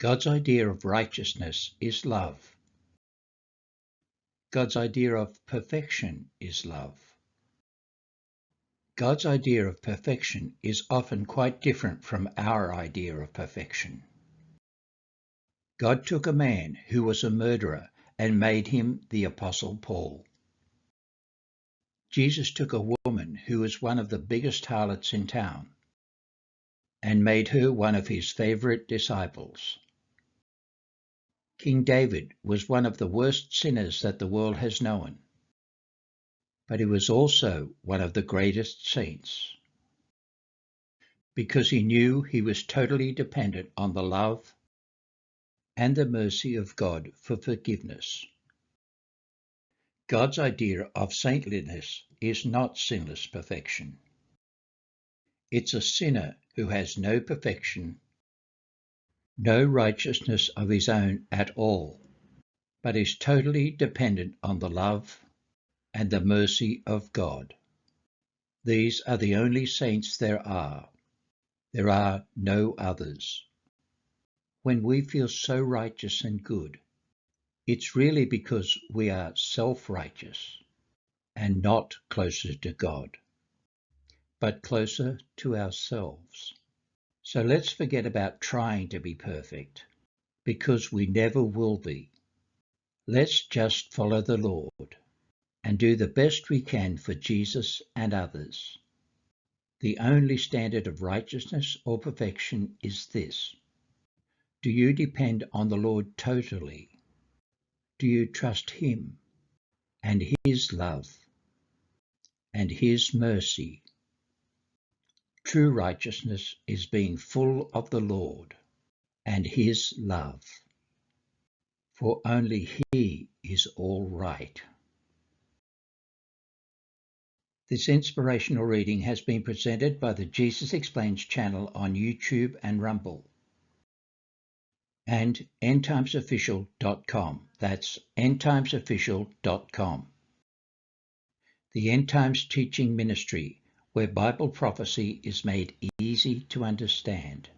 God's idea of righteousness is love. God's idea of perfection is love. God's idea of perfection is often quite different from our idea of perfection. God took a man who was a murderer and made him the Apostle Paul. Jesus took a woman who was one of the biggest harlots in town and made her one of his favorite disciples. King David was one of the worst sinners that the world has known, but he was also one of the greatest saints, because he knew he was totally dependent on the love and the mercy of God for forgiveness. God's idea of saintliness is not sinless perfection. It's a sinner who has no perfection, no righteousness of his own at all, but is totally dependent on the love and the mercy of God. These are the only saints there are. There are no others. When we feel so righteous and good, it's really because we are self-righteous and not closer to God, but closer to ourselves. So let's forget about trying to be perfect, because we never will be. Let's just follow the Lord and do the best we can for Jesus and others. The only standard of righteousness or perfection is this: do you depend on the Lord totally? Do you trust Him and His love and His mercy? True righteousness is being full of the Lord and His love, for only He is all right. This inspirational reading has been presented by the Jesus Explains channel on YouTube and Rumble, and endtimesofficial.com. That's endtimesofficial.com. The End Times Teaching Ministry, where Bible prophecy is made easy to understand.